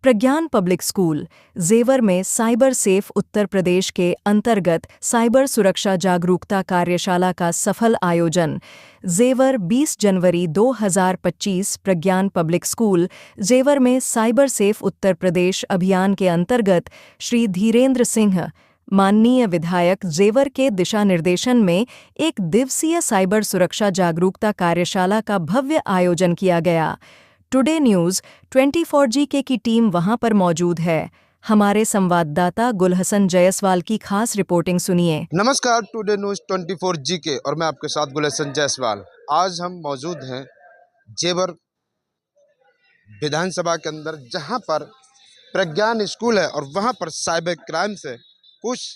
प्रज्ञान public school जेवर में cyber safe Uttar Pradesh के अंतर्गत साइबर सुरक्षा जागरूकता कार्यशाला का सफल आयोजन। जेवर 20 जनवरी 2025 प्रज्ञान पब्लिक स्कूल जेवर में साइबर सेफ उत्तर प्रदेश अभियान के अंतर्गत श्री धीरेन्द्र सिंह माननीय विधायक जेवर के दिशा निर्देशन में एक दिवसीय साइबर सुरक्षा जागरूकता कार्यशाला का भव्य आयोजन किया गया। टुडे न्यूज़ 24G की टीम वहां पर मौजूद है। हमारे संवाददाता गुलहसन जायसवाल की खास रिपोर्टिंग सुनिए। नमस्कार, टुडे न्यूज़ 24G और मैं आपके साथ गुलहसन जायसवाल। आज हम मौजूद हैं जेवर विधानसभा के अंदर, जहां पर प्रज्ञान स्कूल है और वहां पर साइबर क्राइम से कुछ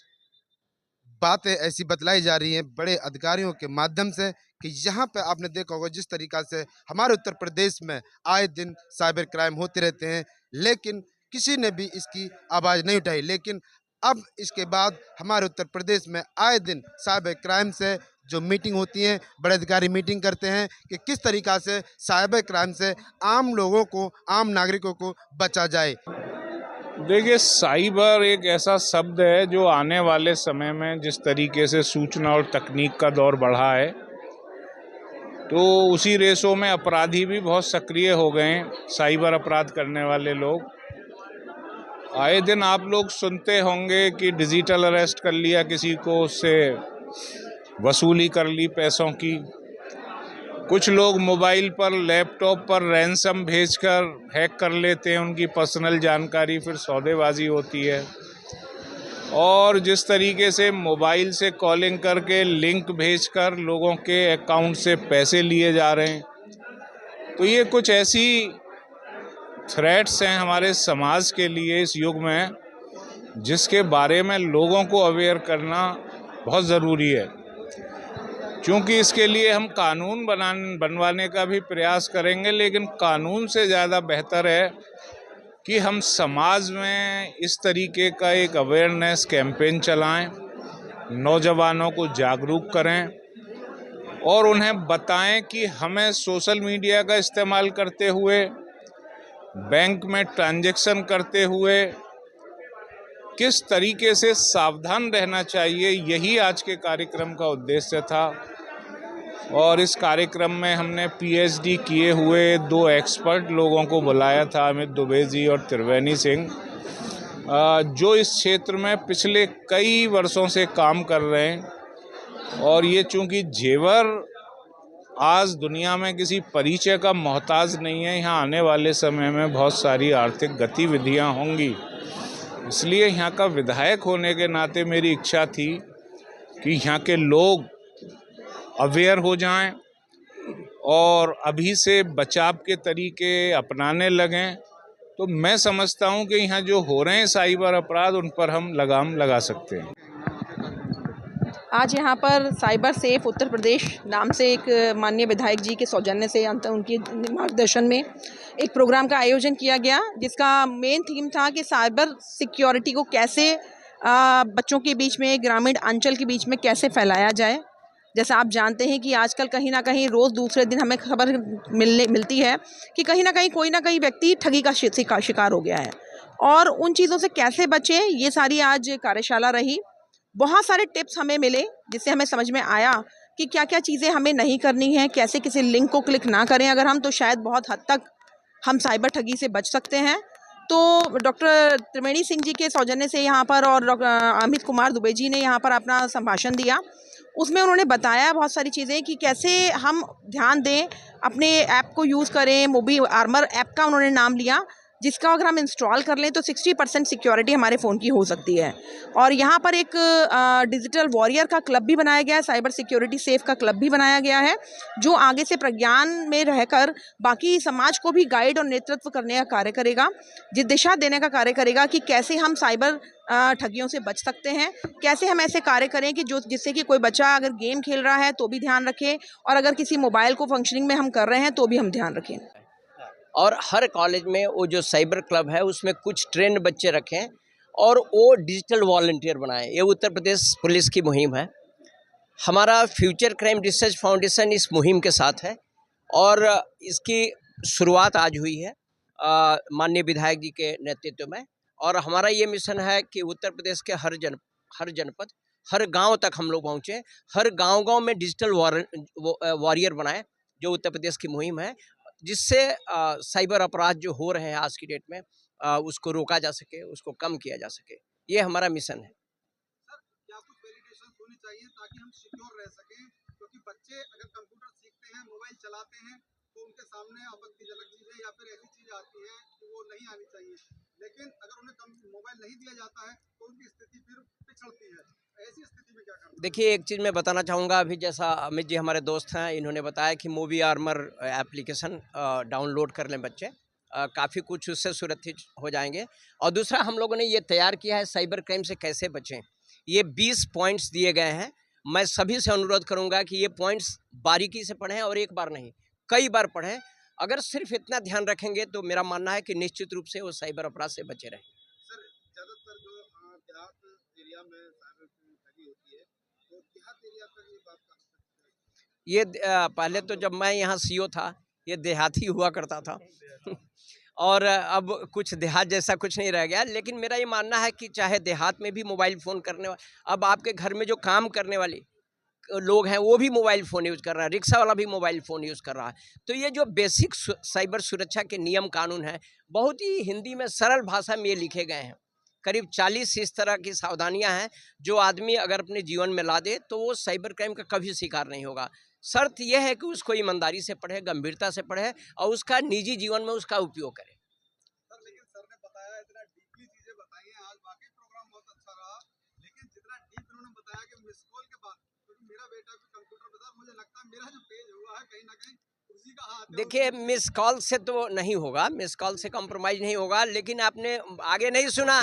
बातें ऐसी बतलाई जा रही हैं बड़े अधिकारियों के माध्यम से कि यहाँ पे आपने देखा होगा जिस तरीक़ा से हमारे उत्तर प्रदेश में आए दिन साइबर क्राइम होते रहते हैं, लेकिन किसी ने भी इसकी आवाज़ नहीं उठाई। लेकिन अब इसके बाद हमारे उत्तर प्रदेश में आए दिन साइबर क्राइम से जो मीटिंग होती है, बड़े अधिकारी मीटिंग करते हैं कि किस तरीक़ा से साइबर क्राइम से आम लोगों को, आम नागरिकों को बचा जाए। देखिए, साइबर एक ऐसा शब्द है जो आने वाले समय में जिस तरीके से सूचना और तकनीक का दौर बढ़ा है, तो उसी रेसों में अपराधी भी बहुत सक्रिय हो गए हैं। साइबर अपराध करने वाले लोग आए दिन आप लोग सुनते होंगे कि डिजिटल अरेस्ट कर लिया किसी को, उससे वसूली कर ली पैसों की। कुछ लोग मोबाइल पर, लैपटॉप पर रैंसम भेजकर हैक कर लेते हैं उनकी पर्सनल जानकारी, फिर सौदेबाजी होती है। और जिस तरीके से मोबाइल से कॉलिंग करके लिंक भेजकर लोगों के अकाउंट से पैसे लिए जा रहे हैं, तो ये कुछ ऐसी थ्रेट्स हैं हमारे समाज के लिए इस युग में, जिसके बारे में लोगों को अवेयर करना बहुत ज़रूरी है। क्योंकि इसके लिए हम कानून बनवाने का भी प्रयास करेंगे, लेकिन कानून से ज़्यादा बेहतर है कि हम समाज में इस तरीके का एक अवेयरनेस कैंपेन चलाएं, नौजवानों को जागरूक करें और उन्हें बताएं कि हमें सोशल मीडिया का इस्तेमाल करते हुए, बैंक में ट्रांजैक्शन करते हुए किस तरीके से सावधान रहना चाहिए। यही आज के कार्यक्रम का उद्देश्य था। और इस कार्यक्रम में हमने PhD किए हुए 2 एक्सपर्ट लोगों को बुलाया था, अमित दुबे जी और त्रिवेणी सिंह, जो इस क्षेत्र में पिछले कई वर्षों से काम कर रहे हैं। और ये चूँकि जेवर आज दुनिया में किसी परिचय का मोहताज नहीं है, यहाँ आने वाले समय में बहुत सारी आर्थिक गतिविधियाँ होंगी, इसलिए यहाँ का विधायक होने के नाते मेरी इच्छा थी कि यहाँ के लोग अवेयर हो जाएं और अभी से बचाव के तरीके अपनाने लगें। तो मैं समझता हूँ कि यहाँ जो हो रहे हैं साइबर अपराध, उन पर हम लगाम लगा सकते हैं। आज यहाँ पर साइबर सेफ उत्तर प्रदेश नाम से एक माननीय विधायक जी के सौजन्य से उनके मार्गदर्शन में एक प्रोग्राम का आयोजन किया गया, जिसका मेन थीम था कि साइबर सिक्योरिटी को कैसे बच्चों के बीच में, ग्रामीण अंचल के बीच में कैसे फैलाया जाए। जैसा आप जानते हैं कि आजकल कहीं ना कहीं रोज़ दूसरे दिन हमें खबर मिलती है कि कहीं ना कहीं कोई ना कहीं व्यक्ति ठगी का शिकार हो गया है, और उन चीज़ों से कैसे बचें, ये सारी आज कार्यशाला रही। बहुत सारे टिप्स हमें मिले, जिससे हमें समझ में आया कि क्या क्या चीज़ें हमें नहीं करनी है, कैसे किसी लिंक को क्लिक ना करें अगर हम, तो शायद बहुत हद तक हम साइबर ठगी से बच सकते हैं। तो डॉक्टर त्रिवेणी सिंह जी के सौजन्य से यहाँ पर और अमित कुमार दुबे जी ने यहाँ पर अपना संभाषण दिया। उसमें उन्होंने बताया बहुत सारी चीज़ें कि कैसे हम ध्यान दें, अपने ऐप को यूज़ करें। मोबी आर्मर ऐप का उन्होंने नाम लिया, जिसका अगर हम इंस्टॉल कर लें तो 60% सिक्योरिटी हमारे फ़ोन की हो सकती है। और यहाँ पर एक डिजिटल वॉरियर का क्लब भी बनाया गया है, साइबर सिक्योरिटी सेफ का क्लब भी बनाया गया है, जो आगे से प्रज्ञान में रहकर बाकी समाज को भी गाइड और नेतृत्व करने का कार्य करेगा, दिशा देने का कार्य करेगा कि कैसे हम साइबर ठगियों से बच सकते हैं, कैसे हम ऐसे कार्य करें कि जिससे कि कोई बच्चा अगर गेम खेल रहा है तो भी ध्यान रखें, और अगर किसी मोबाइल को फंक्शनिंग में हम कर रहे हैं तो भी हम ध्यान रखें। और हर कॉलेज में वो जो साइबर क्लब है उसमें कुछ ट्रेंड बच्चे रखें और वो डिजिटल वॉलंटियर बनाएं। ये उत्तर प्रदेश पुलिस की मुहिम है। हमारा फ्यूचर क्राइम रिसर्च फाउंडेशन इस मुहिम के साथ है और इसकी शुरुआत आज हुई है। माननीय विधायक जी के नेतृत्व में। और हमारा ये मिशन है कि उत्तर प्रदेश के हर जनपद, हर गांव तक हम लोग पहुँचे, हर गांव-गांव में डिजिटल वॉरियर बनाए, जो उत्तर प्रदेश की मुहिम है, जिससे साइबर अपराध जो हो रहे हैं आज की डेट में उसको रोका जा सके, उसको कम किया जा सके। ये हमारा मिशन है। सर, क्या कुछ वेलिडेशंस होनी चाहिए ताकि हम सिक्योर रह सकें? क्योंकि बच्चे अगर कंप्यूटर सीखते हैं, मोबाइल चलाते हैं, तो उनके सामने आपत्तिजनक चीज़ें या फिर ऐसी चीज़ आती हैं कि वो नहीं आनी चाहिए। लेकिन अगर उन्हें मोबाइल नहीं दिया जाता है, तो उनकी स्थिति फिर पिछड़ती है। ऐसी स्थिति में क्या करना है? देखिए, एक चीज़ मैं बताना चाहूँगा, अभी जैसा अमित जी हमारे दोस्त हैं, इन्होंने बताया कि मूवी आर्मर एप्लीकेशन डाउनलोड कर लें बच्चे, काफ़ी कुछ उससे सुरक्षित हो जाएंगे। और दूसरा, हम लोगों ने ये तैयार किया है साइबर क्राइम से कैसे बचें। ये 20 पॉइंट्स दिए गए हैं। मैं सभी से अनुरोध करूँगा कि ये पॉइंट्स बारीकी से पढ़ें और एक बार नहीं, कई बार पढ़ें। अगर सिर्फ इतना ध्यान रखेंगे तो मेरा मानना है कि निश्चित रूप से वो साइबर अपराध से बचे रहें। सर, ज़्यादातर जो देहात एरिया में साइबर क्राइम ठगी होती है, तो देहात एरिया तक ये बात कहाँ तक है? ये पहले तो जब मैं यहाँ सीओ था, ये देहाती हुआ करता था और अब कुछ देहात जैसा कुछ नहीं रह गया। लेकिन मेरा ये मानना है कि चाहे देहात में भी मोबाइल फ़ोन करने अब आपके घर में जो काम करने वाले लोग हैं, वो भी मोबाइल फ़ोन यूज़ कर रहा है, रिक्शा वाला भी मोबाइल फ़ोन यूज़ कर रहा है। तो ये जो बेसिक साइबर सुरक्षा के नियम कानून हैं, बहुत ही हिंदी में सरल भाषा में ये लिखे गए हैं। करीब 40 इस तरह की सावधानियां हैं, जो आदमी अगर अपने जीवन में ला दे तो वो साइबर क्राइम का कभी शिकार नहीं होगा। शर्त यह है कि उसको ईमानदारी से पढ़े, गंभीरता से पढ़े और उसका निजी जीवन में उसका उपयोग करे। सर, लेकिन सर ने बताया, इतना डीपली चीजें बताई हैं, आज वाकई प्रोग्राम बहुत अच्छा रहा। लेकिन जितना डीप इन्होंने बताया कि मिस कॉल के बाद, क्योंकि मेरा बेटा भी कंप्यूटर बता, मुझे लगता है मेरा जो पेज हुआ है कहीं ना कहीं उसी का हाथ है। देखिए, मिस कॉल से तो नहीं होगा, मिस कॉल से कॉम्प्रोमाइज़ नहीं होगा। लेकिन आपने आगे नहीं सुना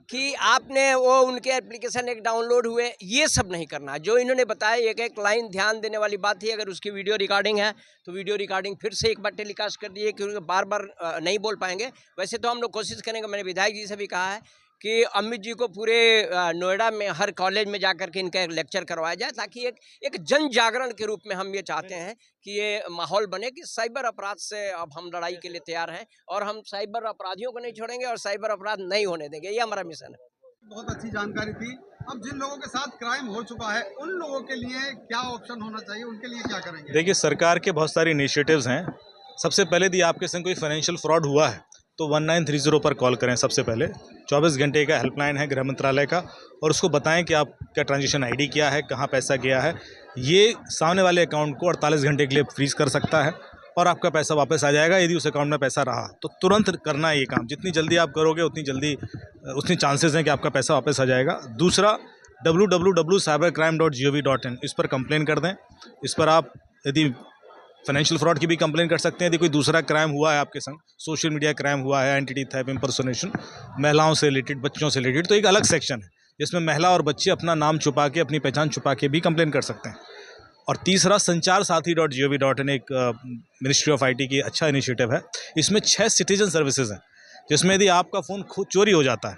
कि आपने वो उनके एप्लीकेशन एक डाउनलोड हुए, ये सब नहीं करना। जो इन्होंने बताया एक एक लाइन ध्यान देने वाली बात थी। अगर उसकी वीडियो रिकॉर्डिंग है तो वीडियो रिकॉर्डिंग फिर से एक बार टेलीकास्ट कर दिए, क्योंकि बार बार नहीं बोल पाएंगे। वैसे तो हम लोग कोशिश करेंगे, मैंने विधायक जी से भी कहा है कि अमित जी को पूरे नोएडा में हर कॉलेज में जाकर के इनका एक लेक्चर करवाया जाए, ताकि एक जन जागरण के रूप में हम ये चाहते हैं कि ये माहौल बने कि साइबर अपराध से अब हम लड़ाई के लिए तैयार हैं और हम साइबर अपराधियों को नहीं छोड़ेंगे और साइबर अपराध नहीं होने देंगे। ये हमारा मिशन है। बहुत अच्छी जानकारी थी। अब जिन लोगों के साथ क्राइम हो चुका है, उन लोगों के लिए क्या ऑप्शन होना चाहिए, उनके लिए क्या करेंगे? देखिए, सरकार के बहुत सारे इनिशिएटिव्स हैं। सबसे पहले यदि आपके संग कोई फाइनेंशियल फ्रॉड हुआ है तो 1930 पर कॉल करें। सबसे पहले 24 घंटे का हेल्पलाइन है गृह मंत्रालय का, और उसको बताएं कि आपका ट्रांजेक्शन आईडी क्या है, कहाँ पैसा गया है। ये सामने वाले अकाउंट को 48 घंटे के लिए फ्रीज कर सकता है और आपका पैसा वापस आ जाएगा। यदि उस अकाउंट में पैसा रहा तो तुरंत करना है ये काम। जितनी जल्दी आप करोगे उतनी चांसेस हैं कि आपका पैसा वापस आ जाएगा। दूसरा, www.cybercrime.gov.in, इस पर कंप्लेन कर दें। इस पर आप यदि फाइनेंशियल फ्रॉड की भी कंप्लेन कर सकते हैं। यदि कोई दूसरा क्राइम हुआ है आपके संग, सोशल मीडिया क्राइम हुआ है, एंटिटी थेफ्ट, इम्पर्सोनेशन, महिलाओं से रिलेटेड, बच्चों से रिलेटेड, तो एक अलग सेक्शन है जिसमें महिला और बच्चे अपना नाम छुपा के, अपनी पहचान छुपा के भी कंप्लेन कर सकते हैं। और तीसरा, संचारसाथी.gov.in एक मिनिस्ट्री ऑफ IT की अच्छा इनिशिएटिव है। इसमें 6 सिटीजन सर्विसेज हैं, जिसमें यदि आपका फ़ोन खुद चोरी हो जाता है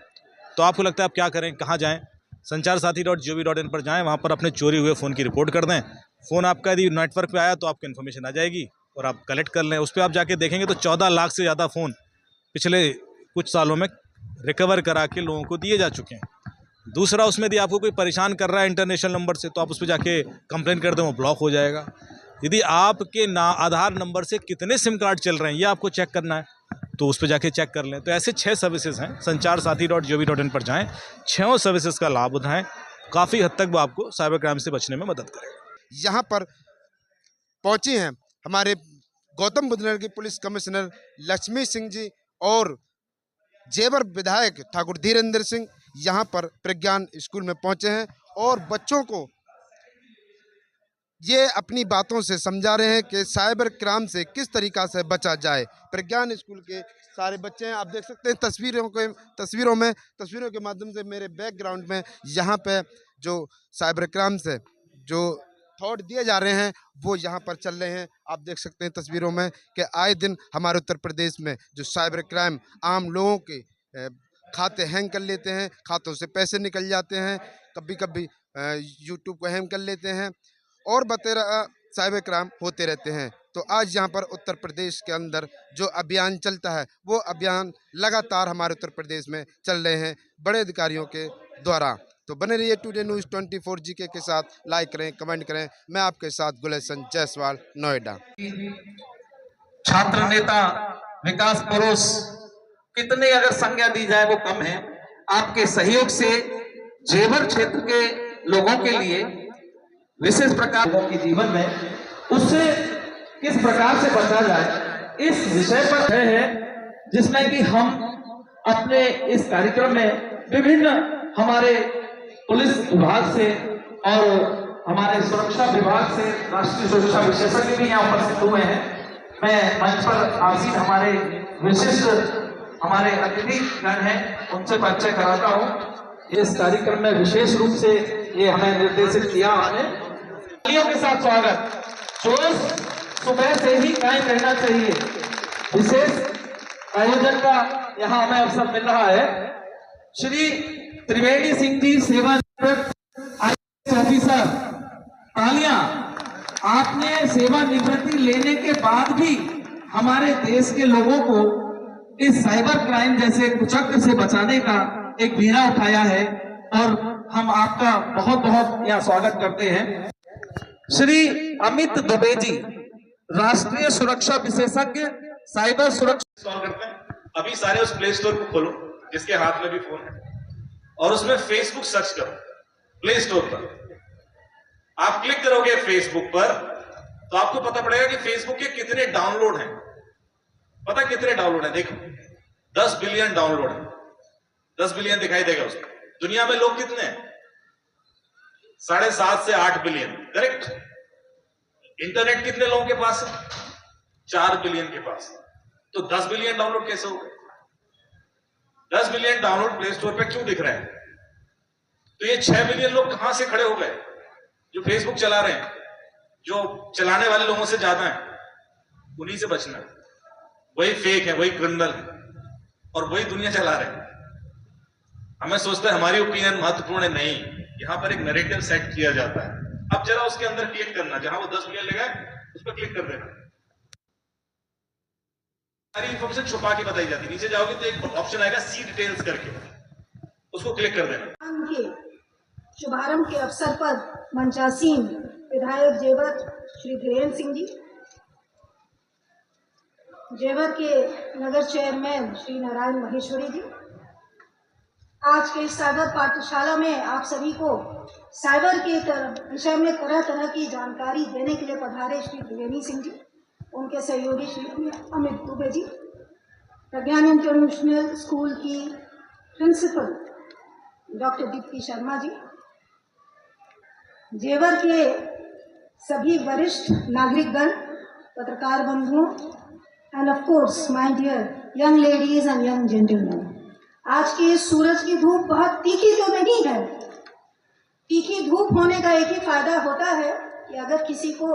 तो आपको लगता है आप क्या करें, कहाँ जाएँ? संचारसाथी.gov.in पर जाएँ, वहाँ पर अपने चोरी हुए फ़ोन की रिपोर्ट कर दें। फ़ोन आपका यदि नेटवर्क पे आया तो आपको इन्फॉर्मेशन आ जाएगी और आप कलेक्ट कर लें। उस पर आप जाके देखेंगे तो 14 लाख से ज़्यादा फ़ोन पिछले कुछ सालों में रिकवर करा के लोगों को दिए जा चुके हैं। दूसरा, उसमें यदि आपको कोई परेशान कर रहा है इंटरनेशनल नंबर से, तो आप उस पर जाके कंप्लेन कर दें, वो ब्लॉक हो जाएगा। यदि आपके आधार नंबर से कितने सिम कार्ड चल रहे हैं ये आपको चेक करना है, तो उस पर जाके चेक कर लें। तो ऐसे 6 सर्विसेज हैं। संचारसाथी.gov.in पर जाएँ, 6 सर्विसेज का लाभ उठाएँ। काफ़ी हद तक वो आपको साइबर क्राइम से बचने में मदद करेगा। यहाँ पर पहुंची हैं हमारे गौतम बुद्ध नगर की पुलिस कमिश्नर लक्ष्मी सिंह जी और जेवर विधायक ठाकुर धीरेन्द्र सिंह यहाँ पर प्रज्ञान स्कूल में पहुंचे हैं और बच्चों को ये अपनी बातों से समझा रहे हैं कि साइबर क्राइम से किस तरीक़ा से बचा जाए। प्रज्ञान स्कूल के सारे बच्चे हैं, आप देख सकते हैं तस्वीरों के माध्यम से मेरे बैकग्राउंड में यहाँ पे जो साइबर क्राइम से जो थॉट दिए जा रहे हैं वो यहाँ पर चल रहे हैं। आप देख सकते हैं तस्वीरों में कि आए दिन हमारे उत्तर प्रदेश में जो साइबर क्राइम आम लोगों के खाते हैंग कर लेते हैं, खातों से पैसे निकल जाते हैं, कभी कभी यूट्यूब को हैंग कर लेते हैं और बतेरा साइबर क्राइम होते रहते हैं। तो आज यहाँ पर उत्तर प्रदेश के अंदर जो अभियान चलता है वो अभियान लगातार हमारे उत्तर प्रदेश में चल रहे हैं बड़े अधिकारियों के द्वारा। तो बने रहिए टुडे न्यूज़ 24 जीके के साथ, लाइक करें, कमेंट करें। मैं आपके साथ गुलशन जायसवाल, नोएडा। छात्र नेता, विकास पुरुष, कितने अगर संज्ञा दी जाए वो कम है। आपके सहयोग से जेवर क्षेत्र के लोगों के लिए विशेष प्रकार के जीवन में उससे किस प्रकार से बचा जाए, इस विषय पर है जिसमें कि हम अपने इस कार्यक्रम में विभिन्न हमारे पुलिस विभाग से और हमारे सुरक्षा विभाग से राष्ट्रीय सुरक्षा विशेषज्ञ भी यहाँ उपस्थित हुए हैं। मैं मंच पर आसीन हमारे विशिष्ट हमारे अतिथि गण हैं, उनसे परिचय कराता हूँ। इस कार्यक्रम में विशेष रूप से ये हमें निर्देशित किया हमने। तालियों के साथ स्वागत। जोश सुबह से ही कायम रहना चाहिए। विशेष आयोजन का यहाँ हमें अवसर मिल रहा है। श्री त्रिवेणी सिंह जी, सेवानिवृत्त IAS ऑफिसर, तालियां। आपने सेवानिवृत्ति लेने के बाद भी हमारे देश के लोगों को इस साइबर क्राइम जैसे कुचक्र से बचाने का एक बीड़ा उठाया है और हम आपका बहुत बहुत यहाँ स्वागत करते हैं। श्री अमित दुबे जी, राष्ट्रीय सुरक्षा विशेषज्ञ, साइबर सुरक्षा इंस्टॉल करते हैं। अभी सारे उस प्ले स्टोर को खोलो जिसके हाथ में भी फोन है और उसमें फेसबुक सर्च करो। प्ले स्टोर पर आप क्लिक करोगे फेसबुक पर तो आपको पता पड़ेगा कि फेसबुक के कितने डाउनलोड हैं। पता कितने डाउनलोड है? देखो 10 बिलियन डाउनलोड है। 10 बिलियन दिखाई देगा उसको। दुनिया में लोग कितने हैं? 7.5 से 8 बिलियन, करेक्ट। इंटरनेट कितने लोगों के पास है? 4 बिलियन के पास। तो 10 बिलियन डाउनलोड कैसे हो गए? 10 बिलियन डाउनलोड प्ले स्टोर पे क्यों दिख रहे हैं? तो ये 6 बिलियन लोग कहां से खड़े हो गए जो फेसबुक चला रहे हैं? जो चलाने वाले लोगों से ज्यादा है, उन्हीं से बचना है। वही फेक है, वही क्रिमिनल है और वही दुनिया चला रहे हैं। हमें सोचते हैं हमारी ओपिनियन महत्वपूर्ण है, नहीं। यहां पर एक नैरेटिव सेट किया जाता है। अब जरा उसके अंदर क्लिक करना, जहां वो 10 बिलियन लगाए उस पर क्लिक कर देना। सारी इंफॉर्मेशन छुपा के बताई जाती है। नीचे जाओगे तो एक ऑप्शन आएगा सी डिटेल्स करके, उसको क्लिक कर देना। के शुभारंभ के अवसर पर मंचासीन विधायक जेवर श्री धीरेन्द्र सिंह जी, जेवर के नगर चेयरमैन श्री नारायण महेश्वरी जी, आज के इस साइबर पाठशाला में आप सभी को साइबर के विषय में तरह तरह की जानकारी देने के लिए पधारे श्री त्रिवेणी सिंह जी, उनके सहयोगी श्री अमित दुबे जी, प्रज्ञान इंटरनेशनल स्कूल की प्रिंसिपल डॉक्टर दीप्ति शर्मा जी, जेवर के सभी वरिष्ठ नागरिकगण, पत्रकार बंधुओं, and of course my dear young ladies and young gentleman. आज की इस सूरज की धूप बहुत तीखी तो नहीं है। तीखी धूप होने का एक ही फायदा होता है कि अगर किसी को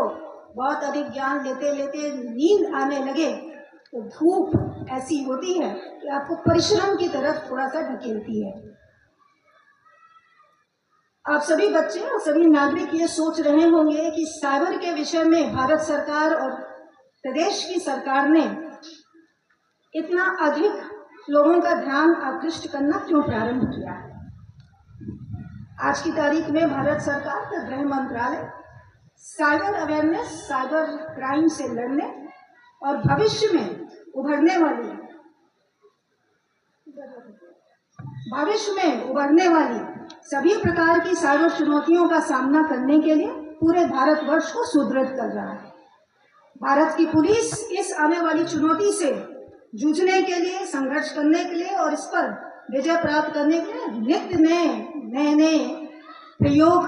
बहुत अधिक ज्ञान लेते लेते नींद आने लगे तो धूप ऐसी होती है कि आपको परिश्रम की तरफ थोड़ा सा ढकेलती है। आप सभी बच्चे और सभी नागरिक ये सोच रहे होंगे कि साइबर के विषय में भारत सरकार और प्रदेश की सरकार ने इतना अधिक लोगों का ध्यान आकृष्ट करना क्यों प्रारंभ किया है। आज की तारीख में भारत सरकार का गृह मंत्रालय साइबर अवेयरनेस, साइबर क्राइम से लड़ने और भविष्य में उभरने वाली सभी प्रकार की साइबर चुनौतियों का सामना करने के लिए पूरे भारतवर्ष को सुदृढ़ कर रहा है। भारत की पुलिस इस आने वाली चुनौती से जूझने के लिए, संघर्ष करने के लिए और इस पर विजय प्राप्त करने के लिए नित्य नए प्रयोग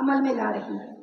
अमल में ला रही है।